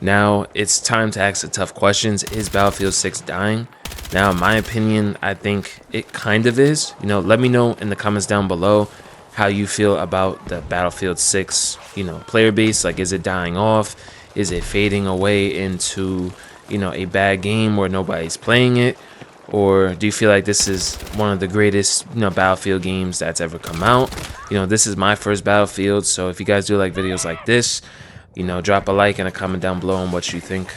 Now it's time to ask the tough questions. Is Battlefield 6 dying? Now, in my opinion, I think it kind of is. Let me know in the comments down below how you feel about the Battlefield 6, player base. Like, is it dying off? Is it fading away into, a bad game where nobody's playing it? Or do you feel like this is one of the greatest, Battlefield games that's ever come out? This is my first Battlefield, so if you guys do like videos like this, drop a like and a comment down below on what you think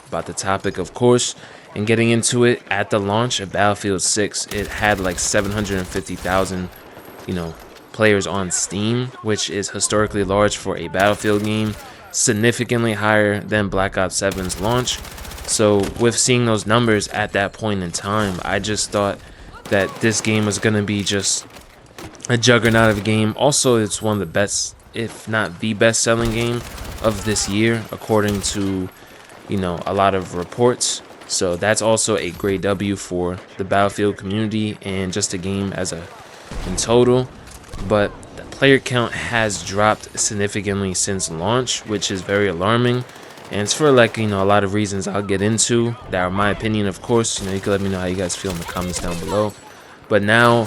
about the topic, of course. And getting into it, at the launch of Battlefield 6, it had like 750,000, players on Steam, which is historically large for a Battlefield game, significantly higher than Black Ops 7's launch. So with seeing those numbers at that point in time, I just thought that this game was going to be just a juggernaut of a game. Also, it's one of the best, if not the best selling game of this year, according to, a lot of reports. So that's also a great W for the Battlefield community and just the game as a in total. But the player count has dropped significantly since launch, which is very alarming. And it's for like, a lot of reasons I'll get into that are my opinion, of course. You can let me know how you guys feel in the comments down below. But now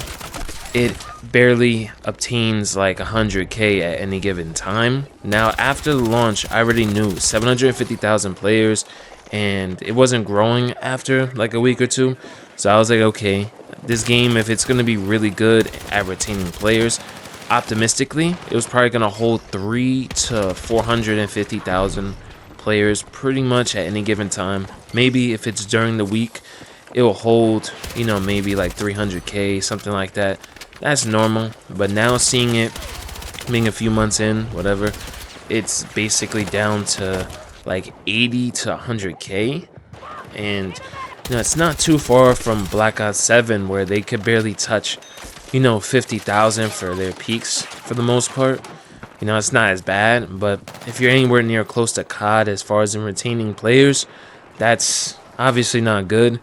it barely obtains like 100k at any given time. Now, after the launch, I already knew 750,000 players, and it wasn't growing after like a week or two. So I was like, okay, this game, if it's going to be really good at retaining players, optimistically, it was probably going to hold 3 to 450,000 players pretty much at any given time. Maybe if it's during the week, it will hold, maybe like 300k, something like that. That's normal. But now seeing it being a few months in, whatever, it's basically down to like 80 to 100k. And it's not too far from Black Ops 7, where they could barely touch 50,000 for their peaks for the most part. It's not as bad, but if you're anywhere near close to COD as far as in retaining players, that's obviously not good.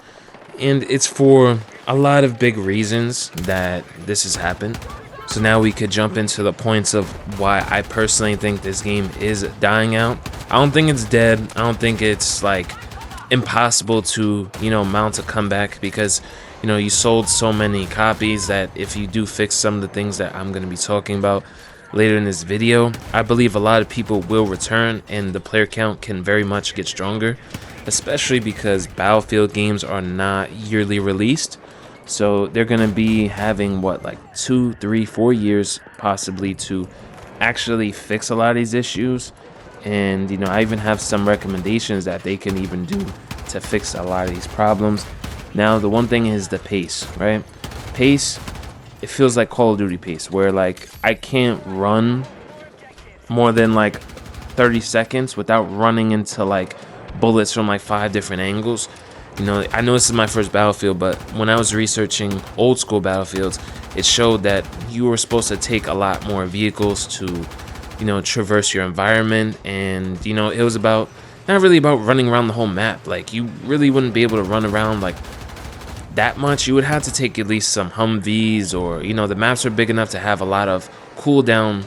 And it's for a lot of big reasons that this has happened. So now we could jump into the points of why I personally think this game is dying out. I don't think it's dead. I don't think it's like impossible to, mount a comeback, because, you sold so many copies that if you do fix some of the things that I'm going to be talking about later in this video, I believe a lot of people will return and the player count can very much get stronger, especially because Battlefield games are not yearly released. So they're going to be having like 2, 3, 4 years possibly to actually fix a lot of these issues. And I even have some recommendations that they can even do to fix a lot of these problems. Now, the one thing is the pace, right? Pace, it feels like Call of Duty pace, where like I can't run more than like 30 seconds without running into like bullets from like 5 different angles. I know this is my first Battlefield, but when I was researching old school Battlefields, it showed that you were supposed to take a lot more vehicles to, traverse your environment. And, it was about, not really about running around the whole map. Like, you really wouldn't be able to run around like that much. You would have to take at least some Humvees, or, the maps are big enough to have a lot of cooldown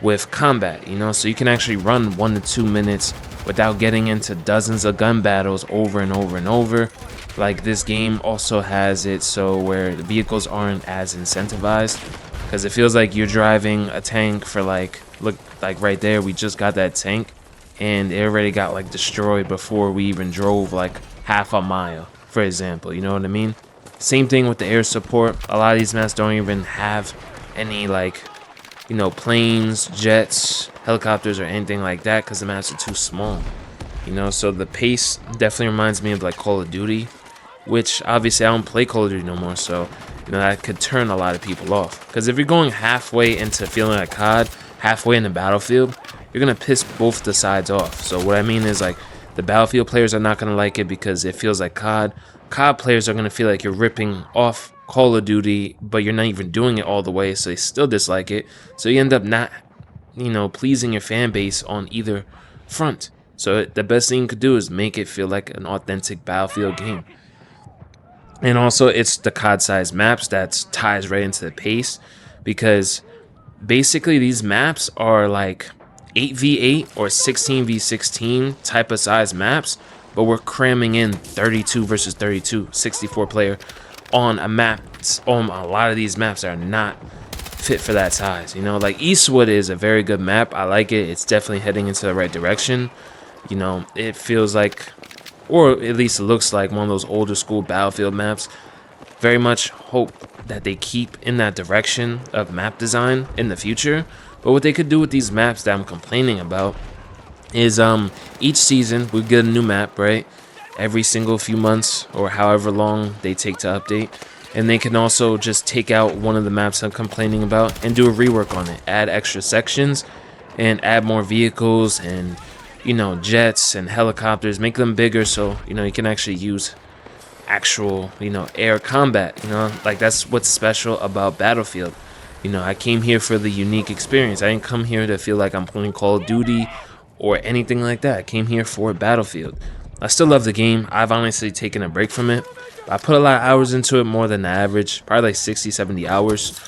with combat, so you can actually run 1 to 2 minutes without getting into dozens of gun battles over and over and over. Like, this game also has it so where the vehicles aren't as incentivized, because it feels like you're driving a tank for like, look, like right there, we just got that tank and it already got like destroyed before we even drove like half a mile, for example. You know what I mean? Same thing with the air support. A lot of these maps don't even have any like, planes, jets, helicopters, or anything like that, because the maps are too small. So the pace definitely reminds me of like Call of Duty, which obviously I don't play Call of Duty no more, so that could turn a lot of people off. Because if you're going halfway into feeling like COD, halfway into Battlefield, you're gonna piss both the sides off. So what I mean is, like, the Battlefield players are not gonna like it because it feels like COD. COD players are gonna feel like you're ripping off Call of Duty, but you're not even doing it all the way, so they still dislike it. So you end up not, pleasing your fan base on either front. So the best thing you could do is make it feel like an authentic Battlefield game. And also, it's the COD size maps that ties right into the pace, because basically these maps are like 8v8 or 16v16 type of size maps, but we're cramming in 32 versus 32 64 player on a map. On a lot of these maps are not fit for that size, you know. Like Eastwood is a very good map. I like it. It's definitely heading into the right direction. You know, it feels like, or at least it looks like, one of those older school Battlefield maps. Very much hope that they keep in that direction of map design in the future. But what they could do with these maps that I'm complaining about is each season we get a new map, right? Every single few months or however long they take to update. And they can also just take out one of the maps I'm complaining about and do a rework on it. Add extra sections and add more vehicles and, you know, jets and helicopters. Make them bigger so, you know, you can actually use actual, you know, air combat. You know, like that's what's special about Battlefield. You know, I came here for the unique experience. I didn't come here to feel like I'm playing Call of Duty or anything like that. I came here for Battlefield. I still love the game. I've honestly taken a break from it. I put a lot of hours into it, more than the average, probably like 60, 70 hours.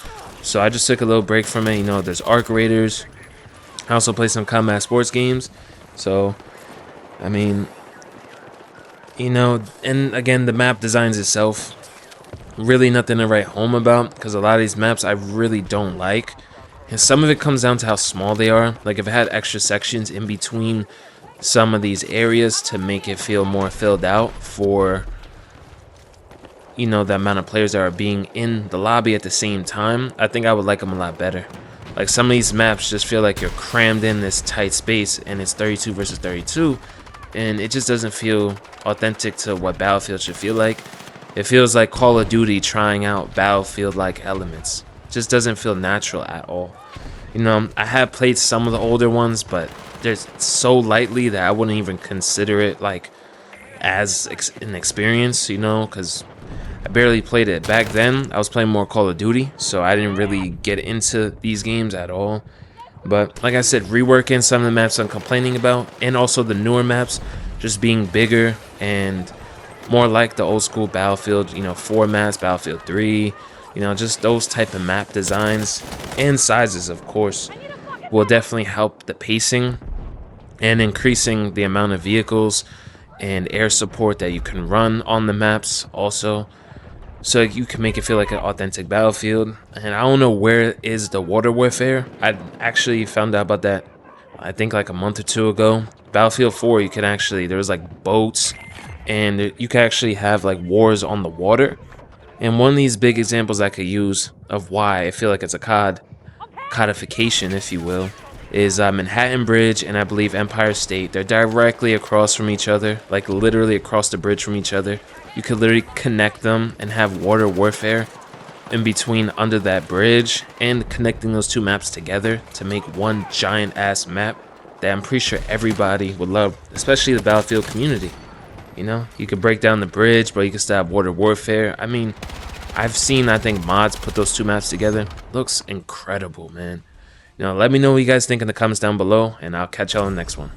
So I just took a little break from it. You know, there's Arc Raiders. I also play some combat sports games. So, I mean, you know, and again, the map designs itself, really nothing to write home about, because a lot of these maps I really don't like. And some of it comes down to how small they are. Like if it had extra sections in between some of these areas to make it feel more filled out for, you know, the amount of players that are being in the lobby at the same time, I think I would like them a lot better. Like some of these maps just feel like you're crammed in this tight space and it's 32 versus 32, and it just doesn't feel authentic to what Battlefield should feel like. It feels like Call of Duty trying out Battlefield-like elements. It just doesn't feel natural at all. You know, I have played some of the older ones, but they're so lightly that I wouldn't even consider it like as an experience, you know, because I barely played it. Back then, I was playing more Call of Duty, so I didn't really get into these games at all. But like I said, reworking some of the maps I'm complaining about, and also the newer maps just being bigger and more like the old school Battlefield, you know, formats, Battlefield 3, you know, just those type of map designs and sizes, of course, will definitely help the pacing and increasing the amount of vehicles and air support that you can run on the maps also, so you can make it feel like an authentic Battlefield. And I don't know where is the water warfare. I actually found out about that, I think like a month or two ago. Battlefield 4, you can actually, there was like boats, and you can actually have like wars on the water. And one of these big examples I could use of why I feel like it's a codification, if you will, is Manhattan Bridge and I believe Empire State. They're directly across from each other, like literally across the bridge from each other. You could literally connect them and have water warfare in between under that bridge, and connecting those two maps together to make one giant ass map that I'm pretty sure everybody would love, especially the Battlefield community. You know, you could break down the bridge, but you could still have water warfare. I mean, I've seen, I think, mods put those two maps together. Looks incredible, man. You know, let me know what you guys think in the comments down below, and I'll catch y'all in the next one.